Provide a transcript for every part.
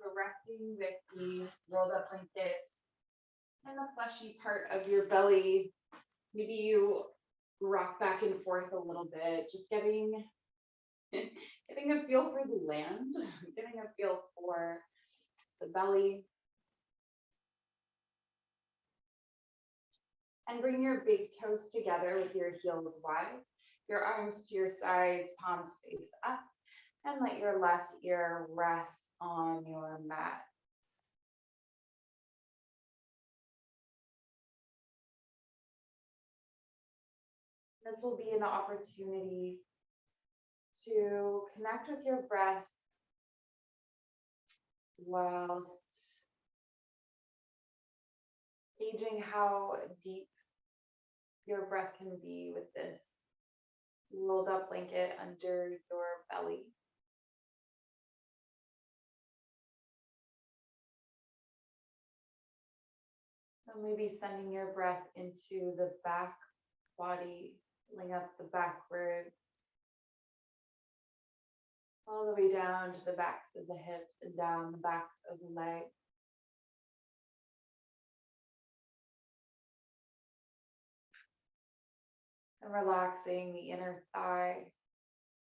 So resting with the rolled up blanket and the fleshy part of your belly. Maybe you rock back and forth a little bit, just getting a feel for the land, getting a feel for the belly. And bring your big toes together with your heels wide, your arms to your sides, palms face up, and let your left ear rest on your mat. This will be an opportunity to connect with your breath whilst gauging how deep your breath can be with this rolled up blanket under your belly. So maybe sending your breath into the back body, filling up the back ribs, all the way down to the backs of the hips and down the backs of the legs. And relaxing the inner thigh,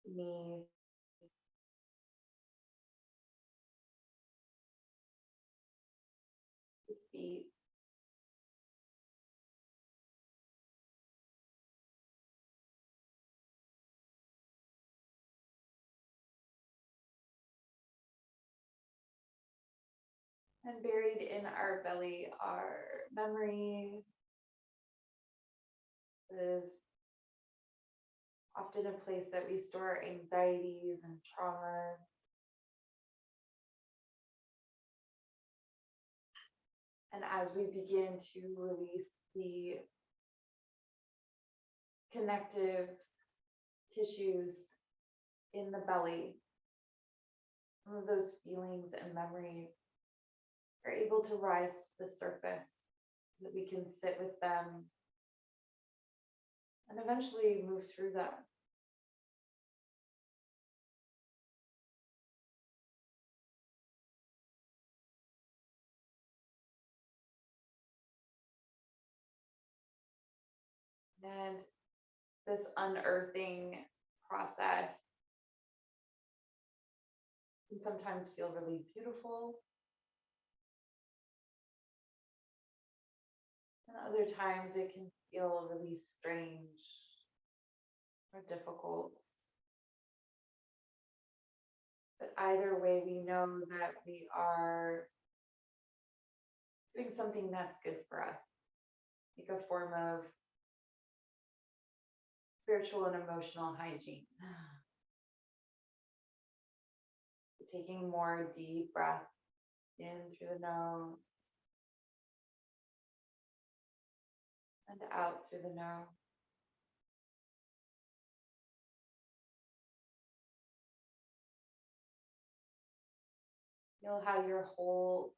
knees, the feet. And buried in our belly are memories. This is often a place that we store anxieties and traumas. And as we begin to release the connective tissues in the belly, some of those feelings and memories are able to rise to the surface so that we can sit with them and eventually move through them. And this unearthing process can sometimes feel really beautiful. And other times it can feel really strange or difficult. But either way, we know that we are doing something that's good for us, like a form of spiritual and emotional hygiene. Taking more deep breaths in through the nose and out through the nose. Feel how your whole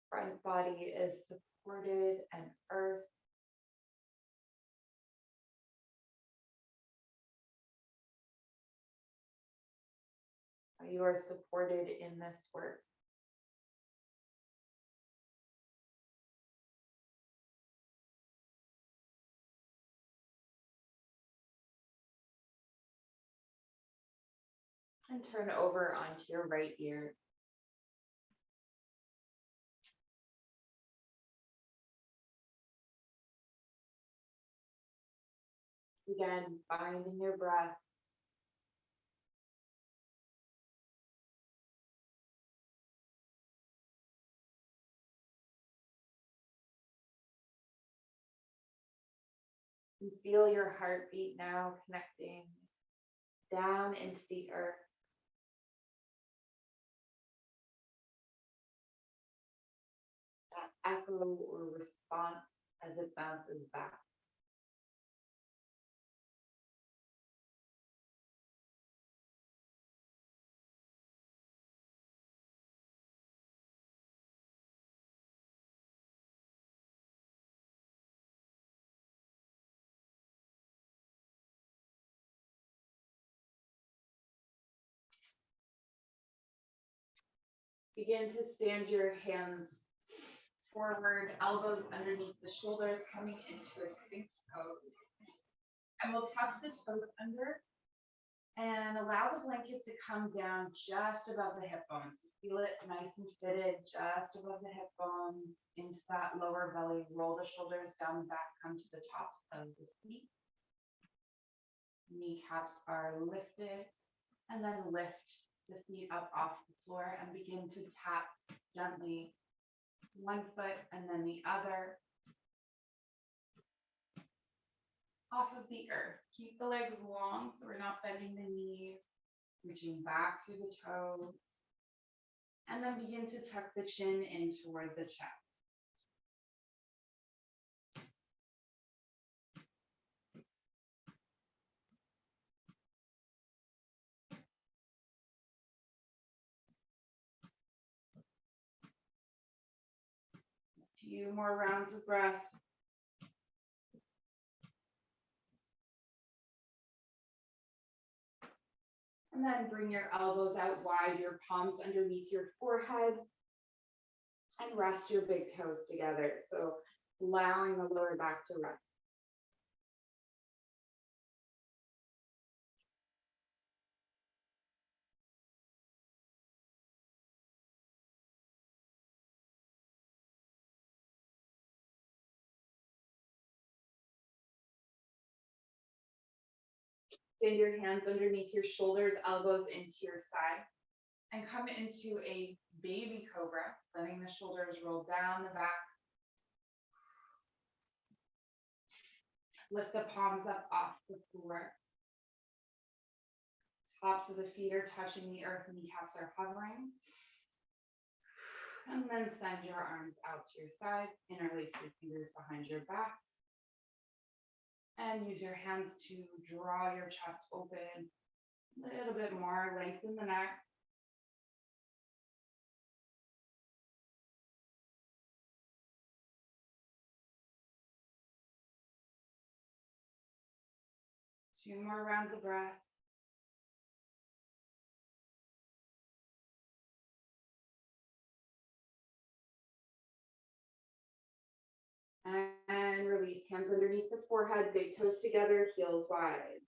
front body is supported and earthed. How you are supported in this work. And turn over onto your right ear. Again, finding your breath. And feel your heartbeat now connecting down into the earth. That echo or response as it bounces back. Begin to stand your hands forward, elbows underneath the shoulders, coming into a Sphinx Pose. And we'll tuck the toes under and allow the blanket to come down just above the hip bones. Feel it nice and fitted just above the hip bones into that lower belly. Roll the shoulders down the back, come to the tops of the feet. Kneecaps are lifted, and then lift the feet up off the floor and begin to tap gently one foot and then the other off of the earth. Keep the legs long so we're not bending the knees, reaching back through the toes, and then begin to tuck the chin in toward the chest. A few more rounds of breath. And then bring your elbows out wide, your palms underneath your forehead, and rest your big toes together. So allowing the lower back to rest. Send your hands underneath your shoulders, elbows into your side, and come into a baby cobra, letting the shoulders roll down the back. Lift the palms up off the floor. Tops of the feet are touching the earth, kneecaps are hovering. And then send your arms out to your side, interlace your fingers behind your back. And use your hands to draw your chest open a little bit more, lengthen the neck. Two more rounds of breath. And release, hands underneath the forehead, big toes together, heels wide.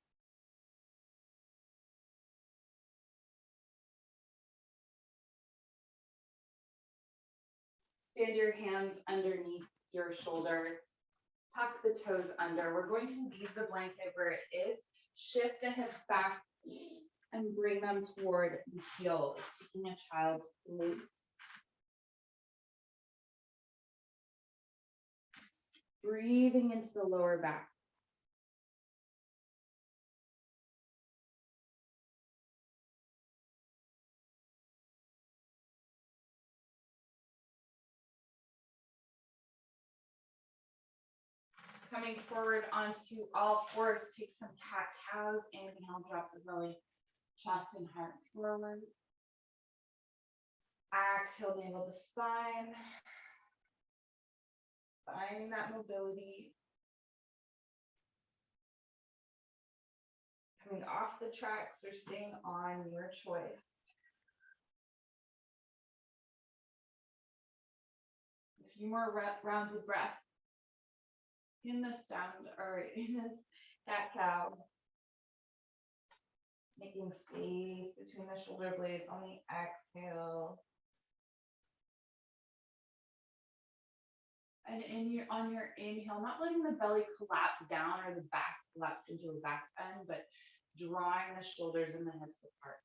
Stand your hands underneath your shoulders. Tuck the toes under. We're going to leave the blanket where it is. Shift the hips back and bring them toward the heels, taking a child's pose. Breathing into the lower back. Coming forward onto all fours, take some cat-cows. Inhale, drop the belly, chest and heart forward. Exhale, navel to spine. Finding that mobility. Coming off the tracks or staying on, your choice. A few more rounds of breath in the stand or in this cat cow. Making space between the shoulder blades on the exhale. And on your inhale, not letting the belly collapse down or the back collapse into a back bend, but drawing the shoulders and the hips apart.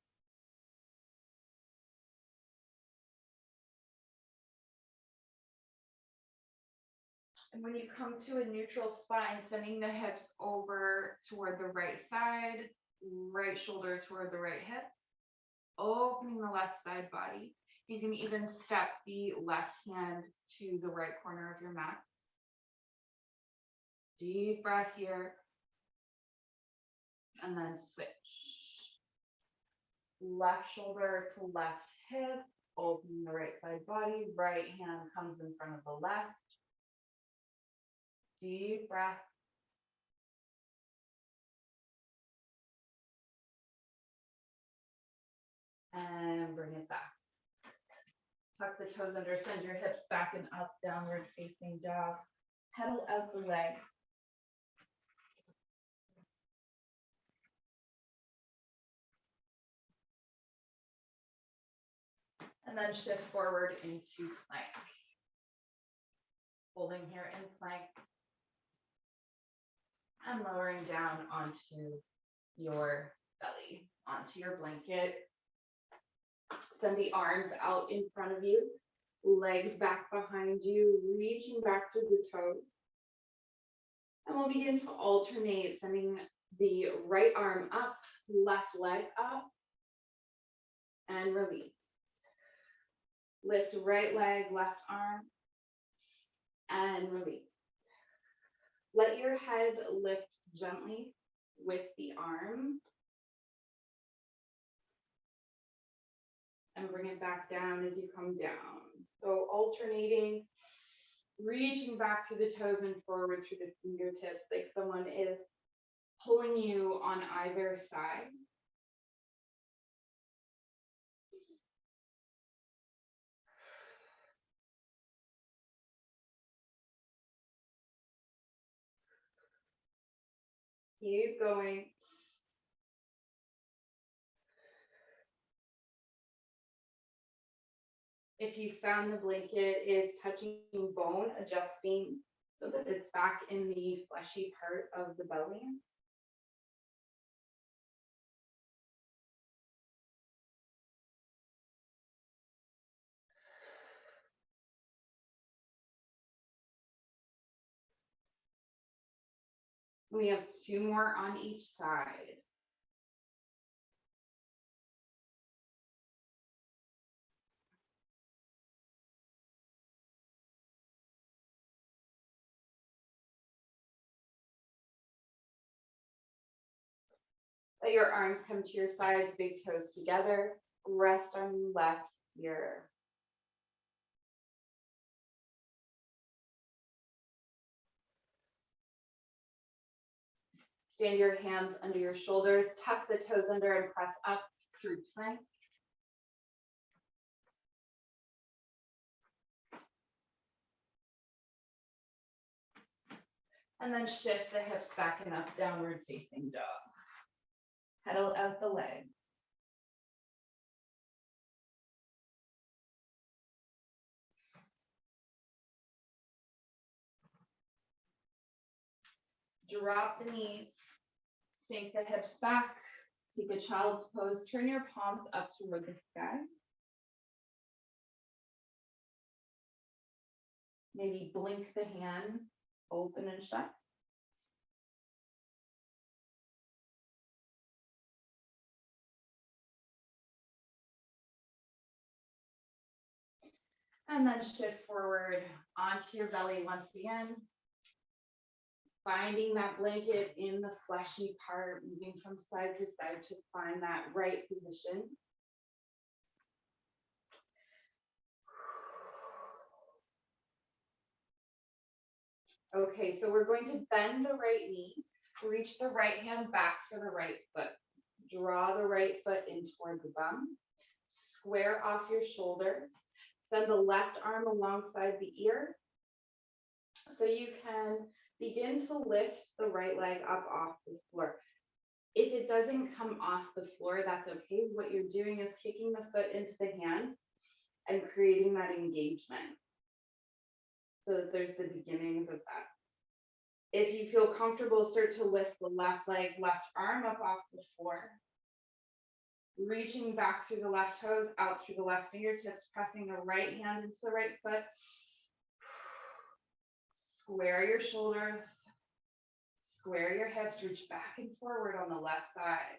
And when you come to a neutral spine, sending the hips over toward the right side, right shoulder toward the right hip, opening the left side body. You can even step the left hand to the right corner of your mat. Deep breath here. And then switch. Left shoulder to left hip, opening the right side body. Right hand comes in front of the left. Deep breath. And bring it back. Tuck the toes under, send your hips back and up, downward facing dog. Pedal out the leg. And then shift forward into plank. Holding here in plank. And lowering down onto your belly, onto your blanket. Send the arms out in front of you, legs back behind you, reaching back through the toes. And we'll begin to alternate, sending the right arm up, left leg up, and release. Lift right leg, left arm, and release. Let your head lift gently with the arm. And bring it back down as you come down. So alternating, reaching back to the toes and forward through the fingertips, like someone is pulling you on either side. Keep going. If you found the blanket is touching bone, adjusting so that it's back in the fleshy part of the belly. We have 2 more on each side. Let your arms come to your sides, big toes together. Rest on your left ear. Stand your hands under your shoulders, tuck the toes under and press up through plank. And then shift the hips back and up, downward facing dog. Pedal out the leg. Drop the knees, sink the hips back, take a child's pose, turn your palms up toward the sky. Maybe blink the hands, open and shut. And then shift forward onto your belly once again. Finding that blanket in the fleshy part, moving from side to side to find that right position. Okay, so we're going to bend the right knee, reach the right hand back for the right foot. Draw the right foot in toward the bum. Square off your shoulders. Send the left arm alongside the ear. So you can begin to lift the right leg up off the floor. If it doesn't come off the floor, that's okay. What you're doing is kicking the foot into the hand and creating that engagement. So that there's the beginnings of that. If you feel comfortable, start to lift the left leg, left arm up off the floor. Reaching back through the left toes, out through the left fingertips, pressing the right hand into the right foot. Square your shoulders, square your hips, reach back and forward on the left side.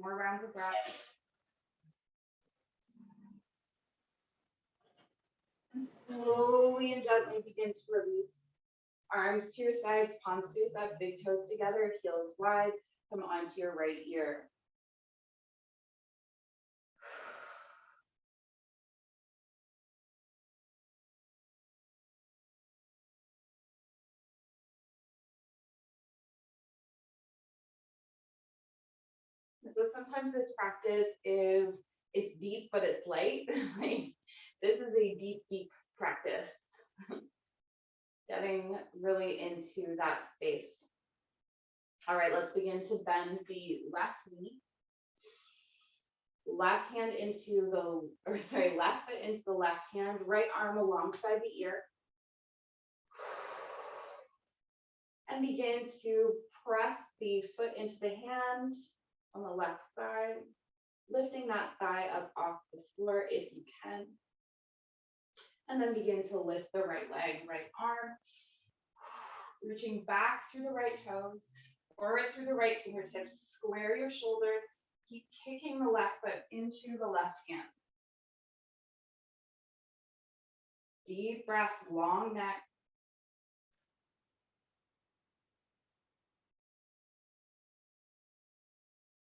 More rounds of breath. And slowly and gently begin to release. Arms to your sides, palms to your side, big toes together, heels wide. Come onto your right ear. so sometimes this practice it's deep, but it's light. Like, this is a deep, deep practice. Getting really into that space. All right, let's begin to bend the left knee. Left hand into the, or sorry, left foot into the left hand, right arm alongside the ear. And begin to press the foot into the hand on the left side, lifting that thigh up off the floor if you can. And then begin to lift the right leg, right arm, reaching back through the right toes, forward through the right fingertips, square your shoulders, keep kicking the left foot into the left hand. Deep breaths, long neck.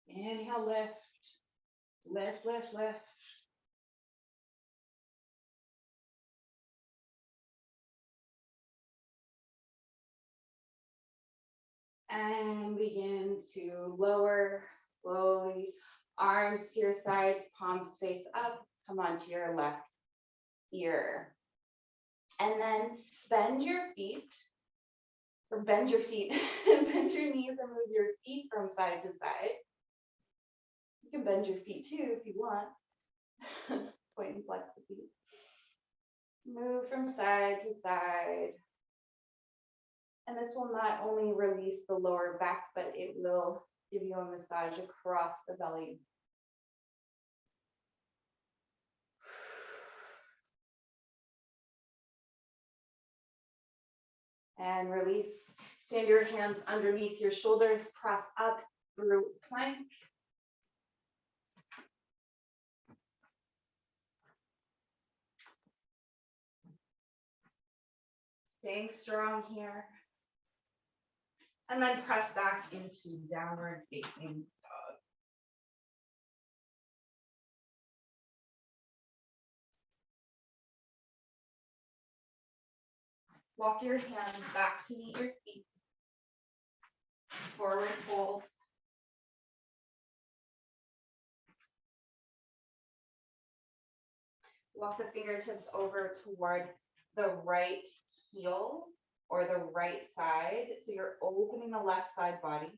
Inhale, lift, lift, lift, lift. And begin to lower slowly, arms to your sides, palms face up, come onto your left ear. And then bend your feet, bend your knees and move your feet from side to side. You can bend your feet too if you want. Point and flex the feet. Move from side to side. And this will not only release the lower back, but it will give you a massage across the belly. And release. Stand your hands underneath your shoulders, press up through plank. Staying strong here. And then press back into downward facing dog. Walk your hands back to meet your feet. Forward fold. Walk the fingertips over toward the right heel or the right side. So you're opening the left side body.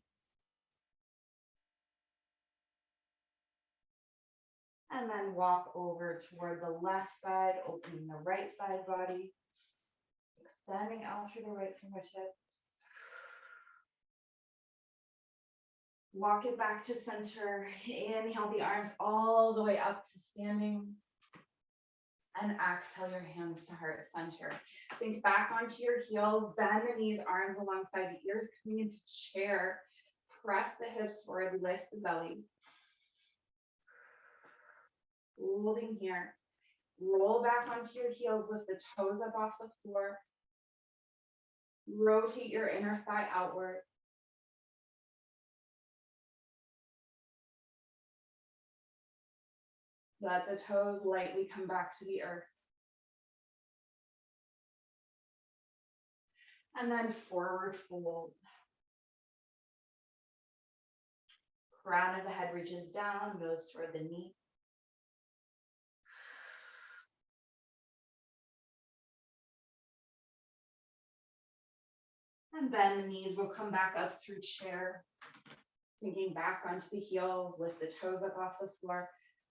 And then walk over toward the left side, opening the right side body. Extending out through the right fingertips. Walk it back to center. Inhale the arms all the way up to standing. And exhale your hands to heart center. Sink back onto your heels, bend the knees, arms alongside the ears, coming into chair. Press the hips forward, lift the belly. Holding here. Roll back onto your heels, lift the toes up off the floor. Rotate your inner thigh outward. Let the toes lightly come back to the earth. And then forward fold. Crown of the head reaches down, goes toward the knee. And bend the knees, we'll come back up through chair. Sinking back onto the heels, lift the toes up off the floor,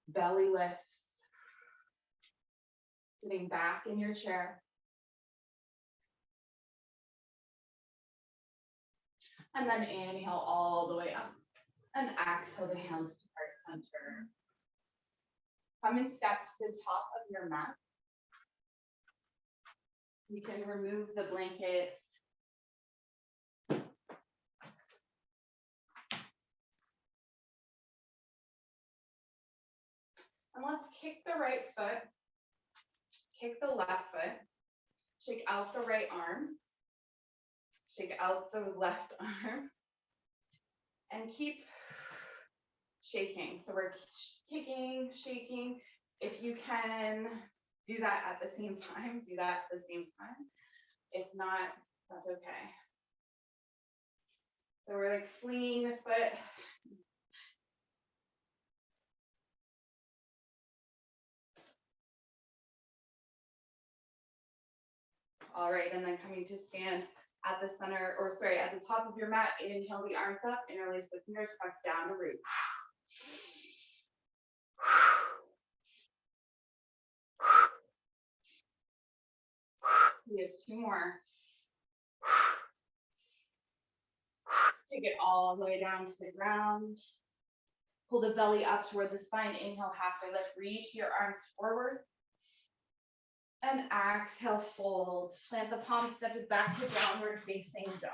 belly lifts. Sitting back in your chair. And then inhale all the way up. And exhale the hands to heart center. Come and step to the top of your mat. You can remove the blankets. And let's kick the right foot, kick the left foot, shake out the right arm, shake out the left arm, and keep shaking. So we're kicking, shaking. If you can do that at the same time, do that at the same time. If not, that's okay. So we're like flinging the foot, All right, and then coming to stand at the center, or sorry, at the top of your mat, inhale the arms up, interlace the fingers, press down to root. We have two more. Take it all the way down to the ground. Pull the belly up toward the spine. Inhale, halfway lift. Reach your arms forward. And exhale, fold. Plant the palms, step it back to downward facing dog.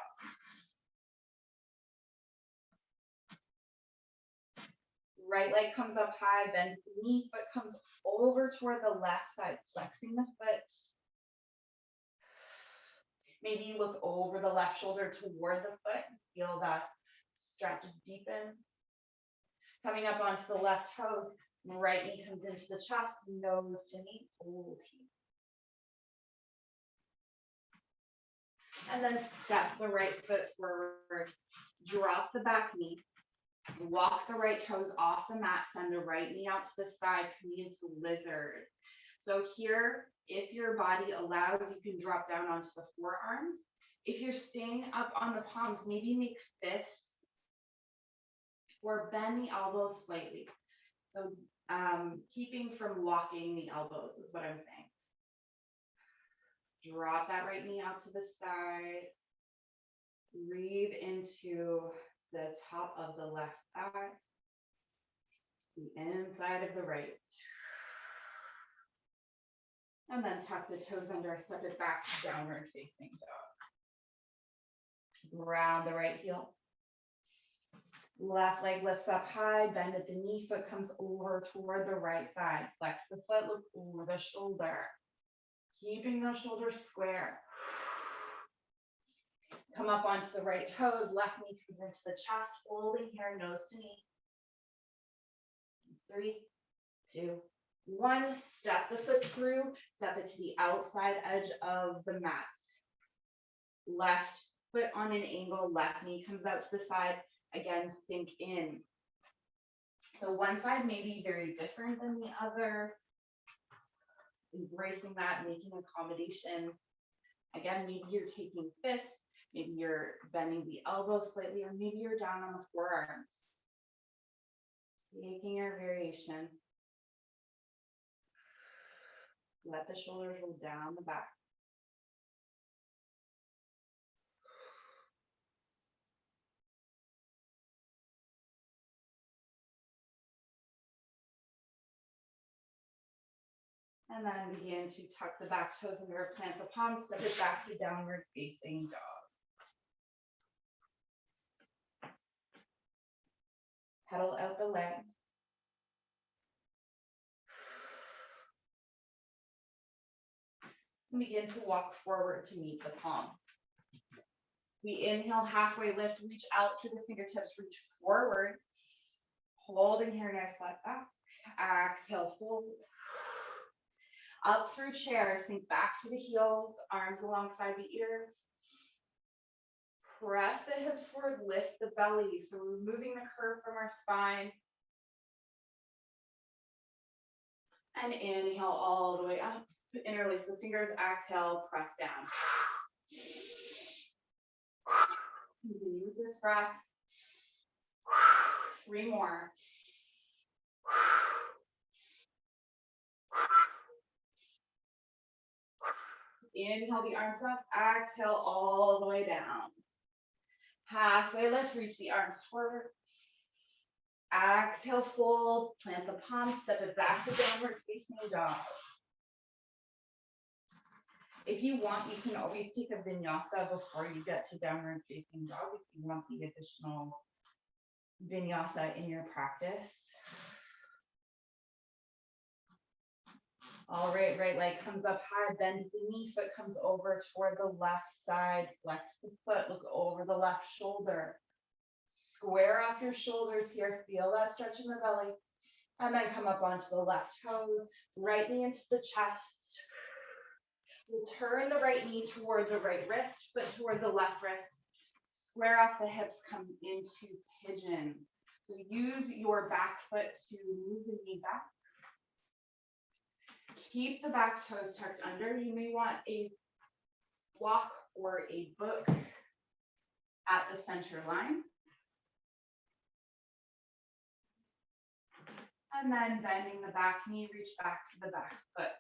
Right leg comes up high, bend the knee, foot comes over toward the left side, flexing the foot. Maybe you look over the left shoulder toward the foot. Feel that stretch deepen. Coming up onto the left toes, right knee comes into the chest, nose to knee, hold here. And then step the right foot forward, drop the back knee, walk the right toes off the mat, send the right knee out to the side, coming into lizard. So here, if your body allows, you can drop down onto the forearms. If you're staying up on the palms, maybe make fists or bend the elbows slightly. So keeping from locking the elbows is what I'm saying. Drop that right knee out to the side. Breathe into the top of the left thigh, the inside of the right. And then tuck the toes under, step it back to downward facing dog. Ground the right heel. Left leg lifts up high, bend at the knee, foot comes over toward the right side. Flex the foot, look over the shoulder. Keeping those shoulders square. Come up onto the right toes, left knee comes into the chest, holding here, nose to knee. 3, 2, 1. Step the foot through, step it to the outside edge of the mat. Left foot on an angle, left knee comes out to the side. Again, sink in. So one side may be very different than the other. Embracing that, making accommodation. Again, maybe you're taking fists, maybe you're bending the elbows slightly, or maybe you're down on the forearms. Making your variation. Let the shoulders roll down the back. And then begin to tuck the back toes under, plant the palms, step it back to downward facing dog. Pedal out the legs. And begin to walk forward to meet the palm. We inhale, halfway lift, reach out through the fingertips, reach forward. Holding here, nice flat back. Exhale, fold. Up through chair, sink back to the heels, arms alongside the ears. Press the hips forward, lift the belly. So we're removing the curve from our spine. And inhale all the way up. Interlace the fingers, exhale, press down. Continue with this breath. 3 more. Inhale the arms up, exhale all the way down. Halfway lift, reach the arms forward. Exhale, fold, plant the palms, step it back to downward facing dog. If you want, you can always take a vinyasa before you get to downward facing dog if you want the additional vinyasa in your practice. All right, right leg comes up high, bend at the knee, foot comes over toward the left side, flex the foot, look over the left shoulder. Square off your shoulders here, feel that stretch in the belly. And then come up onto the left toes, right knee into the chest. We'll turn the right knee toward the right wrist, foot toward the left wrist. Square off the hips, come into pigeon. So use your back foot to move the knee back. Keep the back toes tucked under. You may want a block or a book at the center line. And then bending the back knee, reach back to the back foot.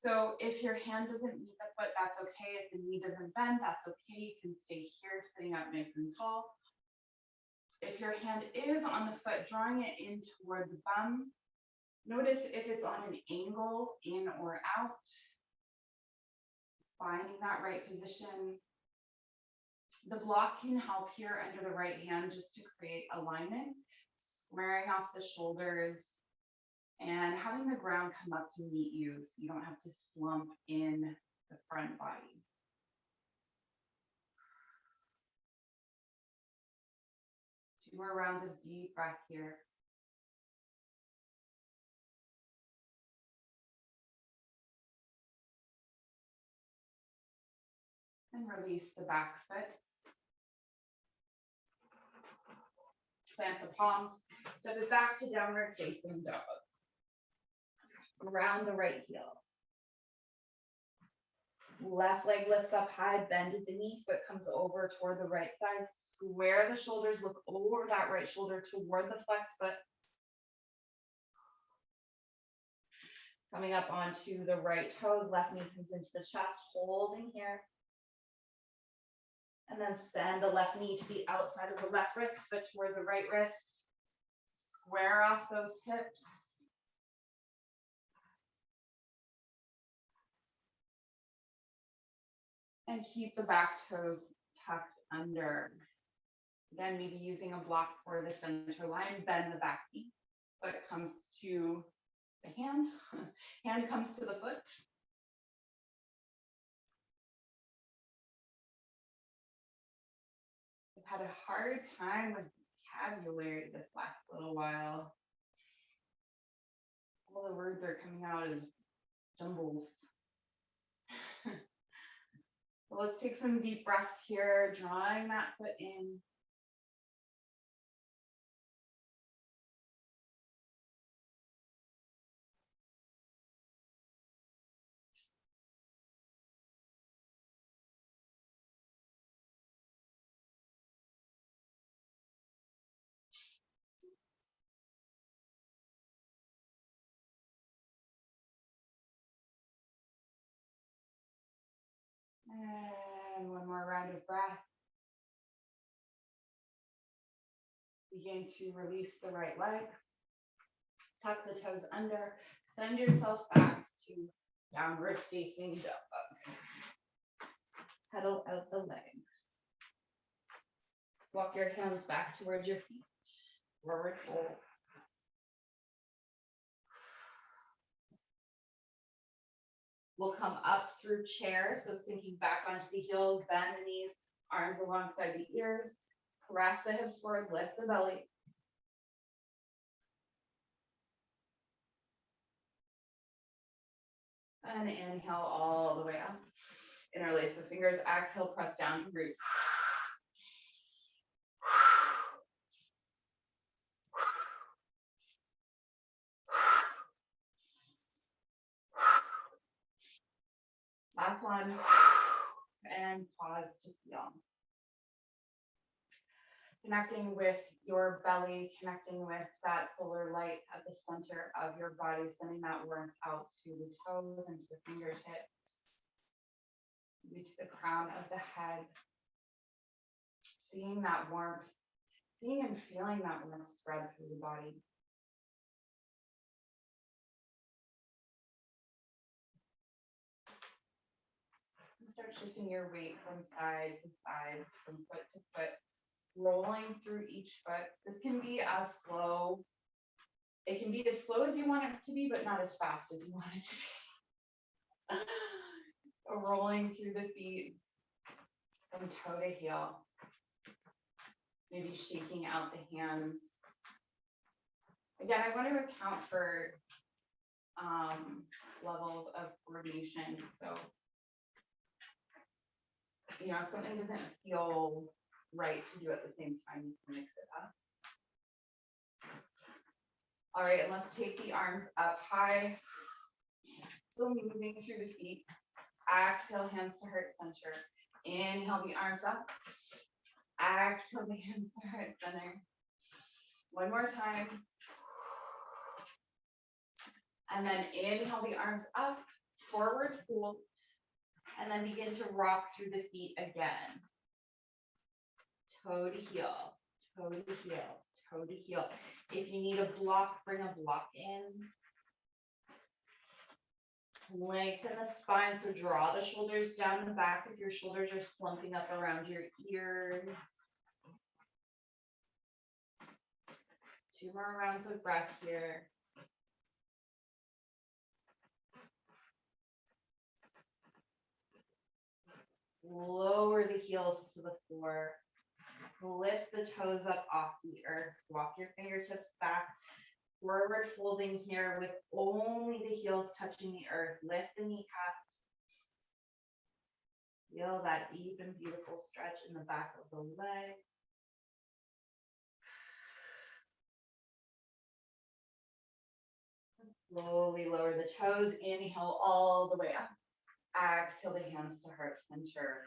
So if your hand doesn't meet the foot, that's okay. If the knee doesn't bend, that's okay. You can stay here, sitting up nice and tall. If your hand is on the foot, drawing it in toward the bum, notice if it's on an angle, in or out. Finding that right position. The block can help here under the right hand just to create alignment, squaring off the shoulders and having the ground come up to meet you so you don't have to slump in the front body. Two more rounds of deep breath here. And release the back foot. Plant the palms, step it back to downward facing dog. Around the right heel. Left leg lifts up high, bend at the knee, foot comes over toward the right side. Square the shoulders, look over that right shoulder toward the flex foot. Coming up onto the right toes, left knee comes into the chest, holding here. And then send the left knee to the outside of the left wrist, foot toward the right wrist. Square off those hips. And keep the back toes tucked under. Again, maybe using a block for the center line, bend the back knee. Foot comes to the hand, hand comes to the foot. I've had a hard time with vocabulary this last little while. All the words are coming out as jumbles. So let's take some deep breaths here, drawing that foot in. And one more round of breath. Begin to release the right leg. Tuck the toes under. Send yourself back to downward facing dog. Pedal out the legs. Walk your hands back towards your feet. Forward fold. We'll come up through chair, so sinking back onto the heels, bend the knees, arms alongside the ears. Press the hips forward, lift the belly. And inhale all the way up. Interlace the fingers, exhale, press down to root. Last one. And pause to feel. Connecting with your belly, connecting with that solar light at the center of your body, sending that warmth out to the toes and to the fingertips, maybe to the crown of the head. Seeing that warmth, seeing and feeling that warmth spread through the body. And start shifting your weight from side to side, from foot to foot, rolling through each foot. This can be as slow. It can be as slow as you want it to be, but not as fast as you want it to be. Rolling through the feet from toe to heel. Maybe shaking out the hands. Again, I want to account for levels of coordination. So, you know, if something doesn't feel right to do at the same time, you can mix it up. All right, and let's take the arms up high. So moving through the feet. Exhale, hands to heart center. Inhale the arms up. Exhale the hands to heart center. One more time. And then inhale the arms up, forward fold, and then begin to rock through the feet again. Toe to heel, toe to heel, toe to heel. If you need a block, bring a block in. Lengthen the spine, so draw the shoulders down the back if your shoulders are slumping up around your ears. 2 more rounds of breath here. Lower the heels to the floor. Lift the toes up off the earth. Walk your fingertips back. Forward folding here with only the heels touching the earth. Lift the kneecaps. Feel that deep and beautiful stretch in the back of the leg. Slowly lower the toes. Inhale all the way up. Exhale the hands to heart center.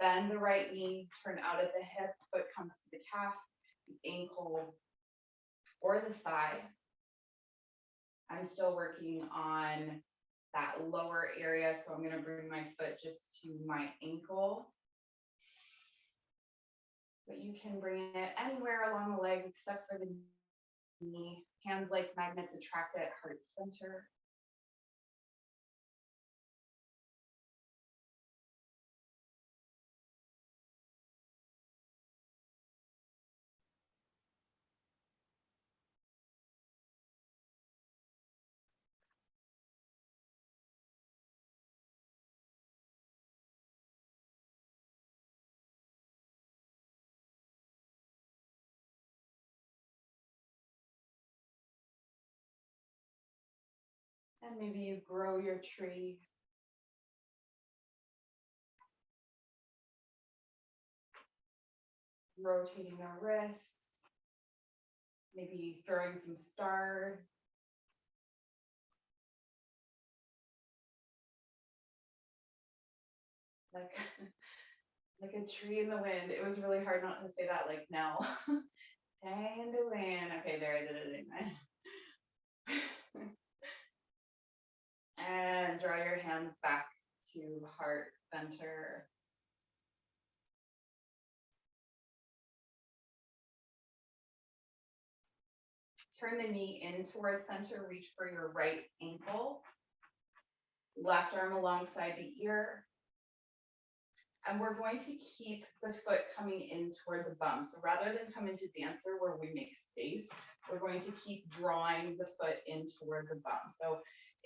Bend the right knee, turn out at the hip, foot comes to the calf, the ankle, or the thigh. I'm still working on that lower area, so I'm going to bring my foot just to my ankle. But you can bring it anywhere along the leg except for the knee. Hands like magnets attract at heart center. And maybe you grow your tree. Rotating the wrists. Maybe throwing some stars. Like a tree in the wind. It was really hard not to say that like now. Hang in the wind. Okay, there, I did it again. And draw your hands back to heart center. Turn the knee in towards center. Reach for your right ankle. Left arm alongside the ear. And we're going to keep the foot coming in toward the bum. So rather than come into dancer where we make space, we're going to keep drawing the foot in toward the bum. So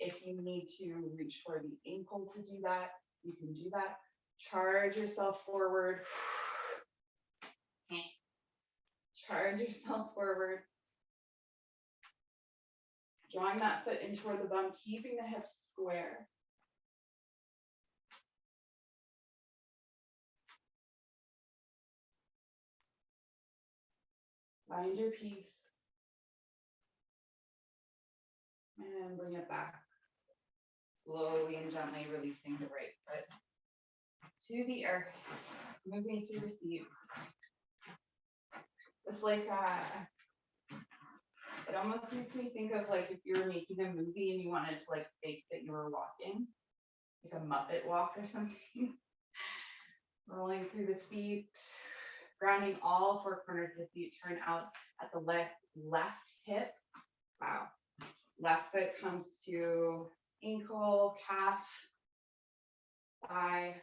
if you need to reach for the ankle to do that, you can do that. Charge yourself forward. Charge yourself forward. Drawing that foot in toward the bum, keeping the hips square. Find your peace. And bring it back. Slowly and gently releasing the right foot to the earth. Moving through the feet. It's like it almost makes me think of like if you were making a movie and you wanted to like fake that you were walking, like a Muppet walk or something. Rolling through the feet, grounding all 4 corners of the feet, turn out at the left hip. Wow. Left foot comes to ankle, calf, thigh.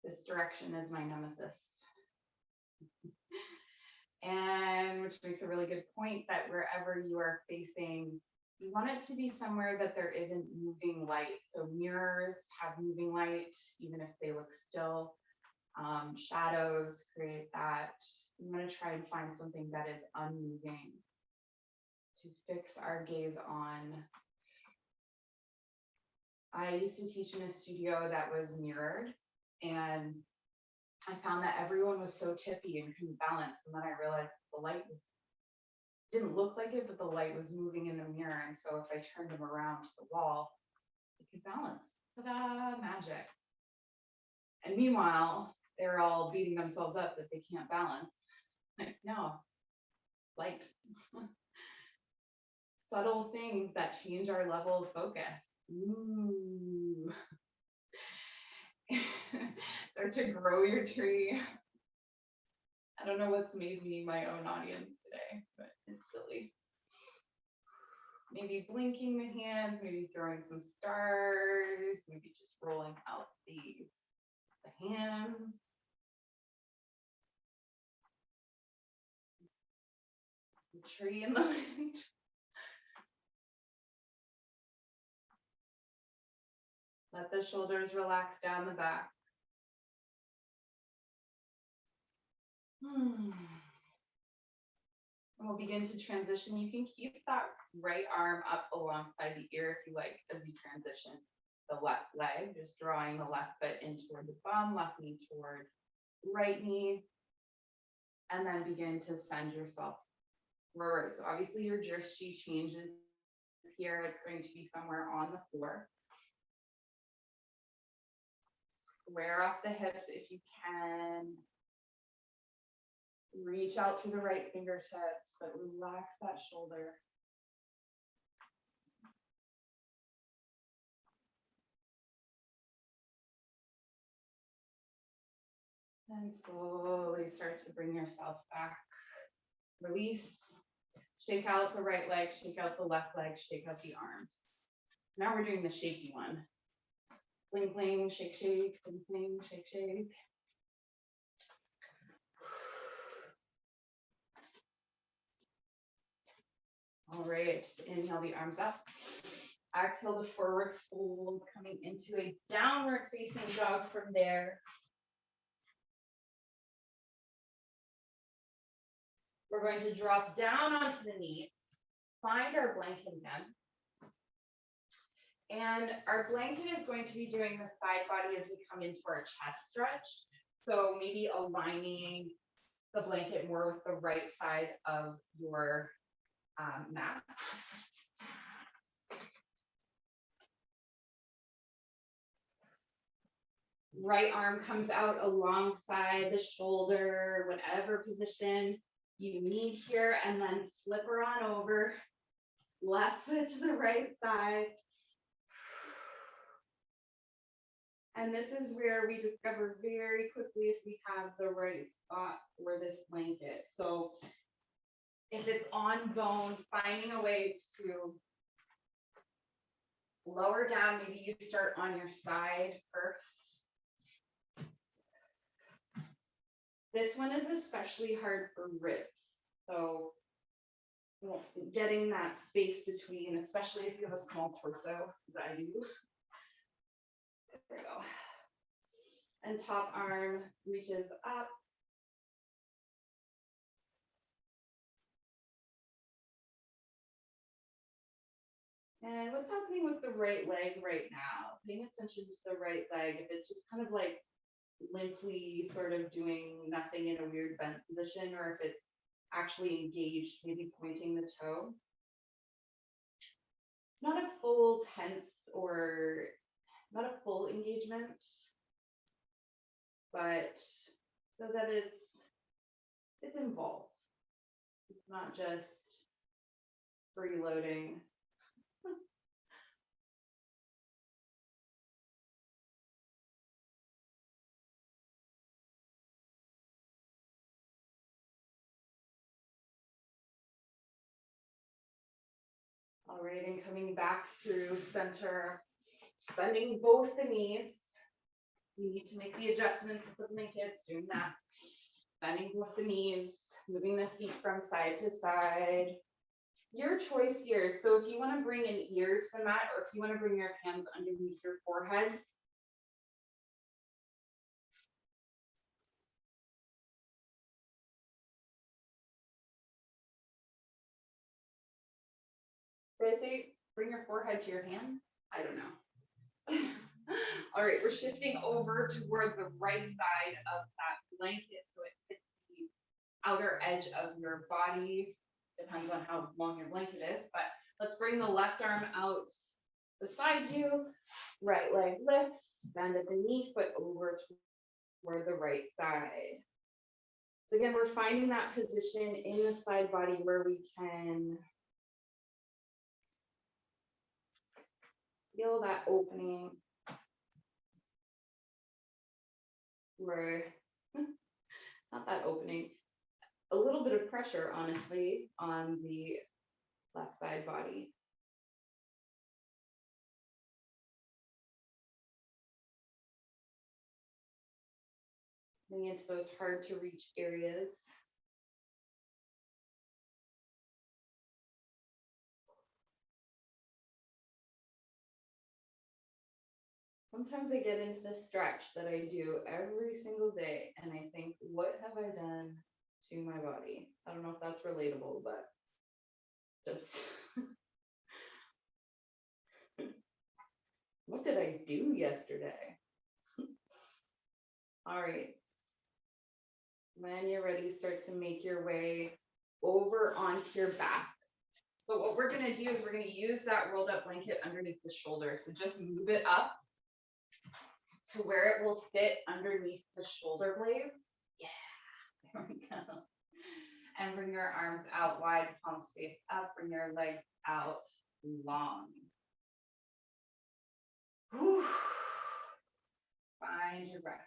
This direction is my nemesis. And which makes a really good point that wherever you are facing, you want it to be somewhere that there isn't moving light. So mirrors have moving light, even if they look still. Shadows create that. I'm going to try and find something that is unmoving to fix our gaze on. I used to teach in a studio that was mirrored, and I found that everyone was so tippy and couldn't balance. And then I realized the light didn't look like it, but the light was moving in the mirror. And so if I turned them around to the wall, they can balance. Ta-da, magic. And meanwhile, they're all beating themselves up that they can't balance. Like, no, light. Subtle things that change our level of focus. Ooh. Start to grow your tree. I don't know what's made me my own audience today, but it's silly. Maybe blinking the hands, maybe throwing some stars, maybe just rolling out the hands. The tree in the wind. Let the shoulders relax down the back. And we'll begin to transition. You can keep that right arm up alongside the ear if you like as you transition the left leg, just drawing the left foot in toward the bum, left knee toward right knee, and then begin to send yourself forward. So obviously your drishti changes here. It's going to be somewhere on the floor. Square off the hips if you can. Reach out through the right fingertips, but relax that shoulder. And slowly start to bring yourself back. Release. Shake out the right leg, shake out the left leg, shake out the arms. Now we're doing the shaky one. Fling, fling, shake, shake, fling, fling, shake, shake. All right, inhale the arms up. Exhale the forward fold, coming into a downward facing dog from there. We're going to drop down onto the knee, find our blanket again. And our blanket is going to be doing the side body as we come into our chest stretch. So maybe aligning the blanket more with the right side of your mat. Right arm comes out alongside the shoulder, whatever position you need here, and then flip her on over. Left foot to the right side. And this is where we discover very quickly if we have the right spot for this blanket. So if it's on bone, finding a way to lower down, maybe you start on your side first. This one is especially hard for ribs. So getting that space between, especially if you have a small torso, as I do. There we go. And top arm reaches up. And what's happening with the right leg right now? Paying attention to the right leg. If it's just kind of like limply sort of doing nothing in a weird bent position, or if it's actually engaged, maybe pointing the toe. Not a full tense or not a full engagement, but so that it's involved. It's not just freeloading. All right, and coming back through center, bending both the knees. You need to make the adjustments with the blankets, doing that. Bending both the knees, moving the feet from side to side. Your choice here. So if you want to bring an ear to the mat, or if you want to bring your hands underneath your forehead, did I say bring your forehead to your hand? I don't know. All right, we're shifting over toward the right side of that blanket so it hits the outer edge of your body. Depends on how long your blanket is, but let's bring the left arm out beside you. Right leg lifts, bend at the knee, foot over toward the right side. So again, we're finding that position in the side body where we can feel that opening, where not that opening, a little bit of pressure, honestly, on the left side body. Getting into those hard to reach areas. Sometimes I get into this stretch that I do every single day, and I think, what have I done to my body? I don't know if that's relatable, but just what did I do yesterday? All right. When you're ready, start to make your way over onto your back. But what we're going to do is we're going to use that rolled up blanket underneath the shoulders. So just move it up to where it will fit underneath the shoulder blades. Yeah, there we go. And bring your arms out wide, palms face up, bring your legs out long. Whew. Find your breath.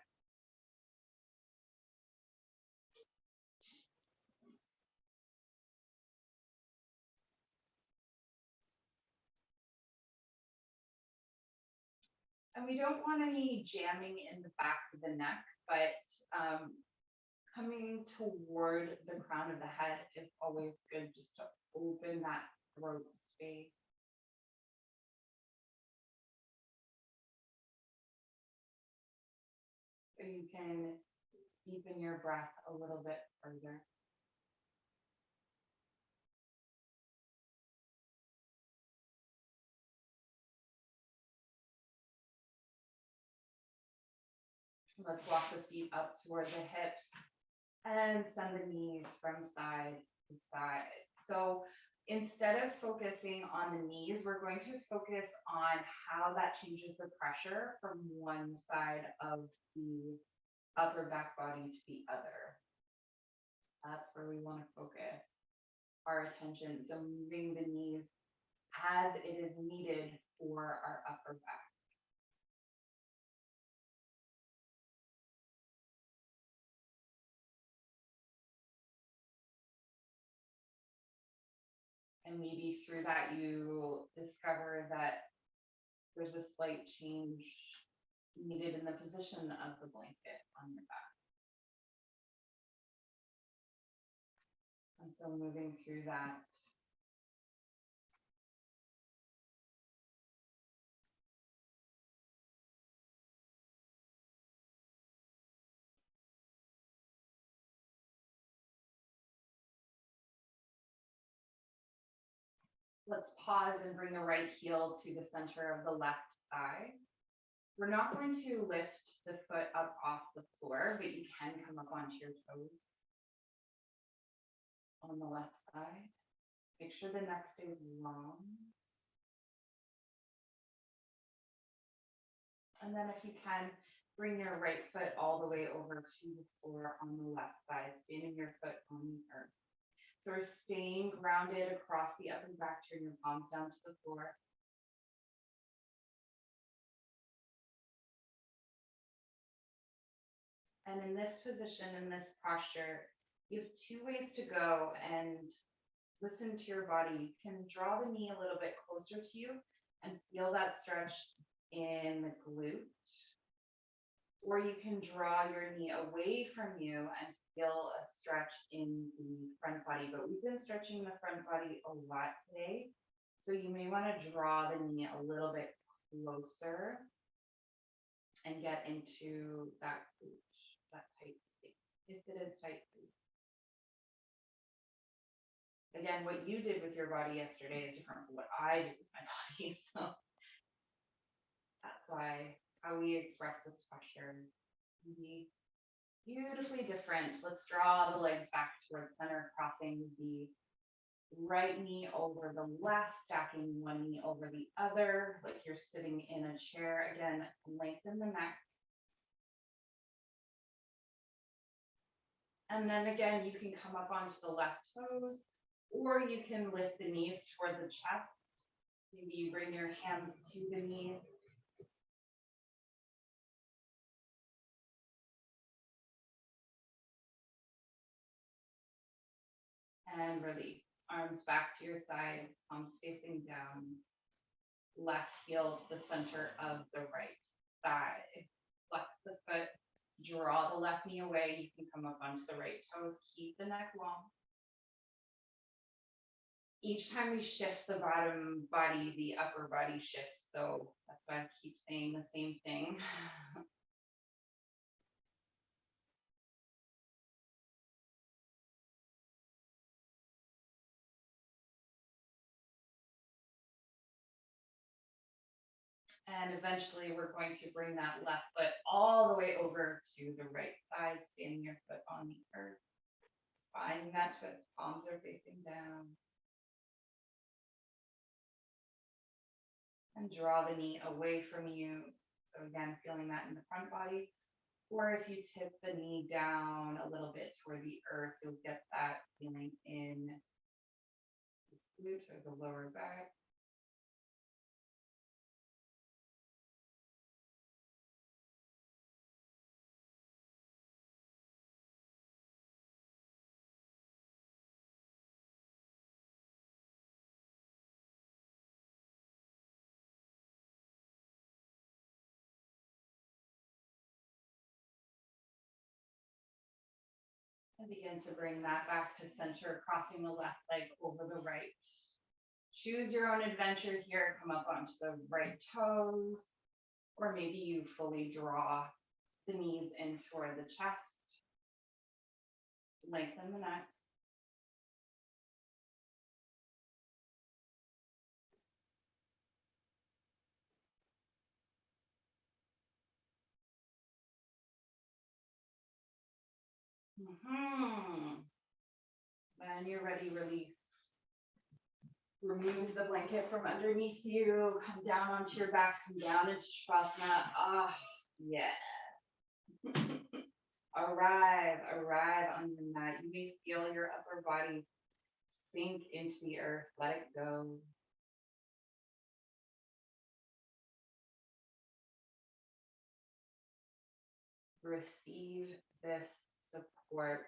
And we don't want any jamming in the back of the neck, but coming toward the crown of the head is always good, just to open that throat space. So you can deepen your breath a little bit further. Let's walk the feet up toward the hips and send the knees from side to side. So instead of focusing on the knees, we're going to focus on how that changes the pressure from one side of the upper back body to the other. That's where we want to focus our attention. So moving the knees as it is needed for our upper back. And maybe through that, you discover that there's a slight change needed in the position of the blanket on your back. And so moving through that. Let's pause and bring the right heel to the center of the left thigh. We're not going to lift the foot up off the floor, but you can come up onto your toes on the left side. Make sure the neck stays long. And then if you can, bring your right foot all the way over to the floor on the left side, standing your foot on the earth. So we're staying grounded across the upper back, turn your palms down to the floor. And in this position, in this posture, you have two ways to go and listen to your body. You can draw the knee a little bit closer to you and feel that stretch in the glute. Or you can draw your knee away from you and feel a stretch in the front body. But we've been stretching the front body a lot today. So you may want to draw the knee a little bit closer and get into that glute, that tight space, if it is tight for you. Again, what you did with your body yesterday is different from what I did with my body. So that's why how we express this pressure can be beautifully different. Let's draw the legs back towards center, crossing the right knee over the left, stacking one knee over the other, like you're sitting in a chair. Again, lengthen the neck. And then again, you can come up onto the left toes, or you can lift the knees toward the chest. Maybe you bring your hands to the knees. And release. Arms back to your sides, palms facing down. Left heel to the center of the right thigh. Flex the foot, draw the left knee away. You can come up onto the right toes, keep the neck long. Each time we shift the bottom body, the upper body shifts. So that's why I keep saying the same thing. And eventually we're going to bring that left foot all the way over to the right side, standing your foot on the earth. Finding that twist, palms are facing down. And draw the knee away from you. So again, feeling that in the front body. Or if you tip the knee down a little bit toward the earth, you'll get that feeling in the glute or the lower back. And begin to bring that back to center, crossing the left leg over the right. Choose your own adventure here. Come up onto the right toes, or maybe you fully draw the knees in toward the chest. Lengthen the neck. When you're ready, release. Remove the blanket from underneath you. Come down onto your back. Come down into Shavasana. Ah, yeah. Arrive on your mat. You may feel your upper body sink into the earth. Let it go. Receive this support.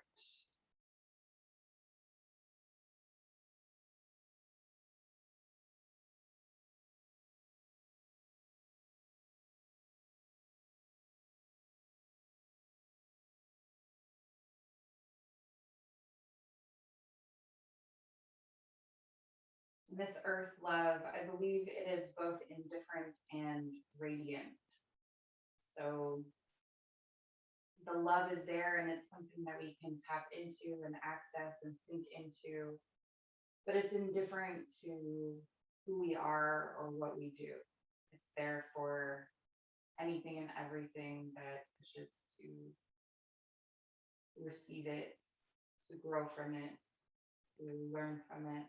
This earth love, I believe it is both indifferent and radiant. So the love is there and it's something that we can tap into and access and sink into, but it's indifferent to who we are or what we do. It's there for anything and everything that wishes to receive it, to grow from it, to learn from it.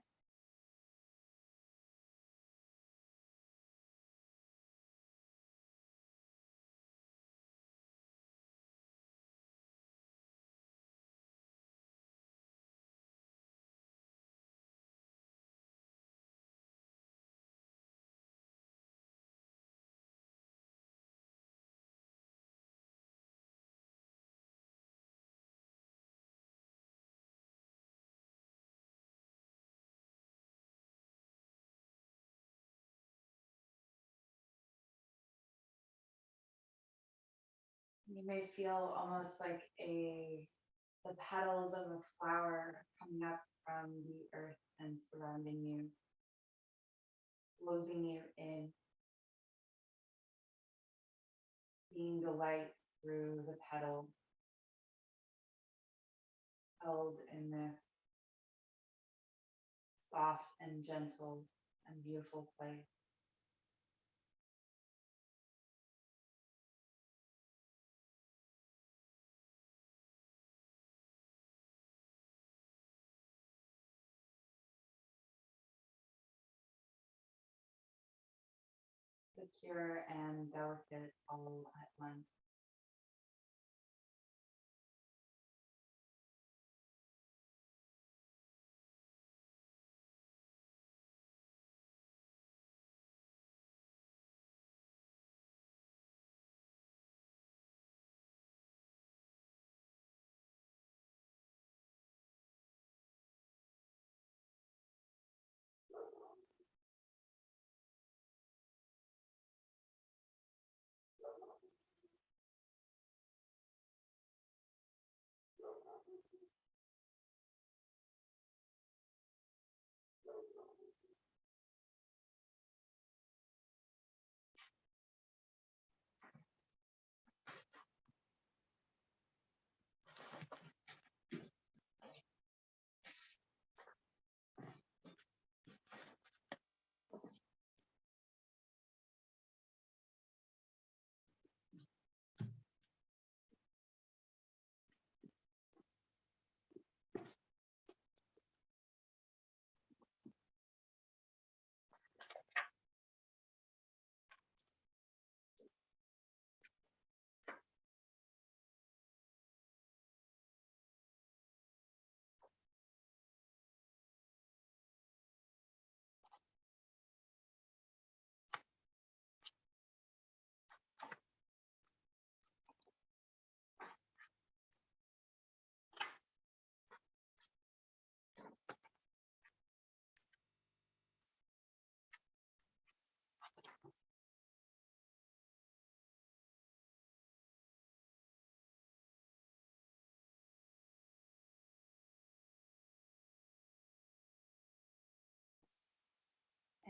You may feel almost like the petals of a flower coming up from the earth and surrounding you, closing you in, seeing the light through the petal, held in this soft and gentle and beautiful place. secure and delicate all at once.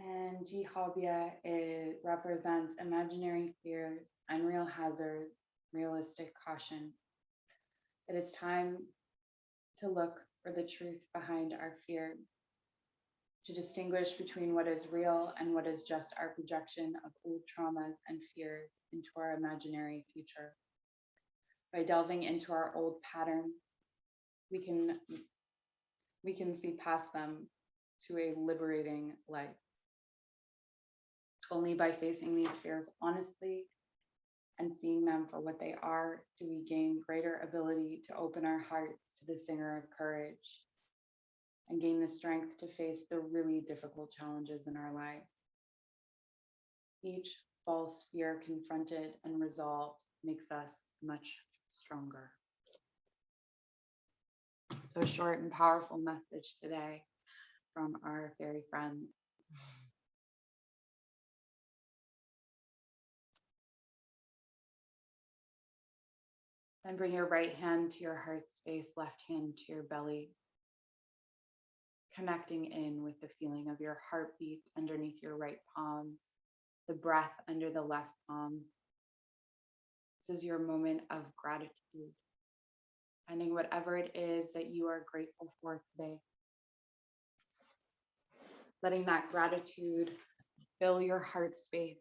And Hobyah, it represents imaginary fears, unreal hazards, realistic caution. It is time to look for the truth behind our fear, to distinguish between what is real and what is just our projection of old traumas and fears into our imaginary future. By delving into our old patterns, we can see past them to a liberating life. Only by facing these fears honestly and seeing them for what they are do we gain greater ability to open our hearts to the singer of courage and gain the strength to face the really difficult challenges in our life. Each false fear confronted and resolved makes us much stronger. So a short and powerful message today from our fairy friends. Then bring your right hand to your heart space, left hand to your belly, connecting in with the feeling of your heartbeat underneath your right palm, the breath under the left palm. This is your moment of gratitude, finding whatever it is that you are grateful for today. Letting that gratitude fill your heart space.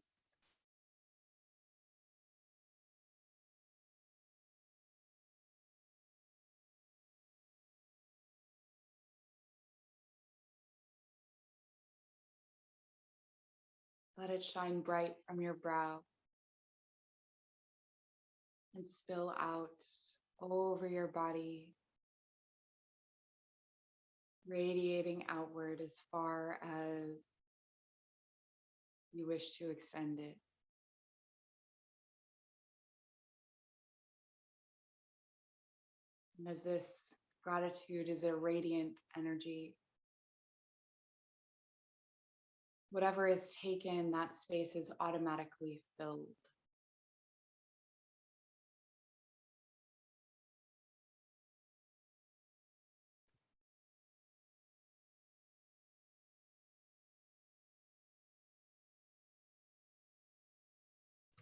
Let it shine bright from your brow and spill out over your body, radiating outward as far as you wish to extend it. And as this gratitude is a radiant energy, whatever is taken, that space is automatically filled.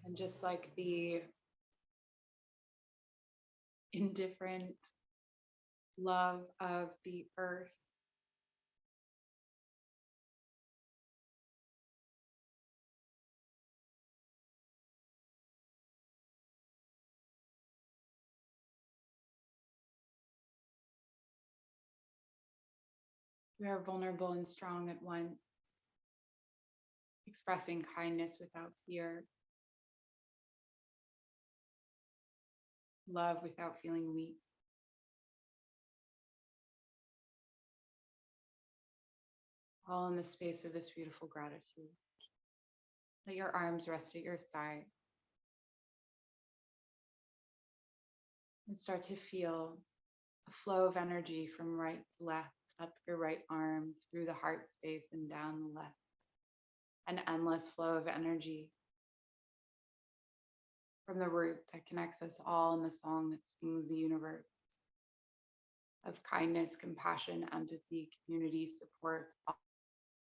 And just like the indifferent love of the earth, we are vulnerable and strong at once, expressing kindness without fear, love without feeling weak. All in the space of this beautiful gratitude. Let your arms rest at your side and start to feel a flow of energy from right to left, up your right arm, through the heart space and down the left. An endless flow of energy from the root that connects us all in the song that sings the universe of kindness, compassion, empathy, community, support,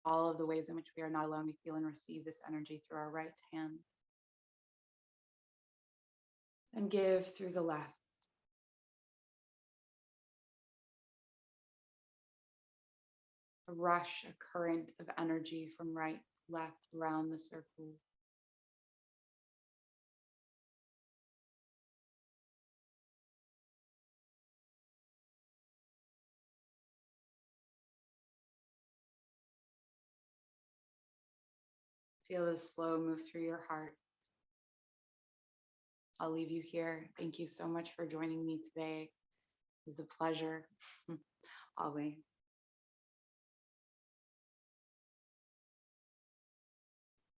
all of the ways in which we are not alone. We feel and receive this energy through our right hand and give through the left. A rush, a current of energy from right to left around the circle. Feel this flow move through your heart. I'll leave you here. Thank you so much for joining me today. It was a pleasure. Always.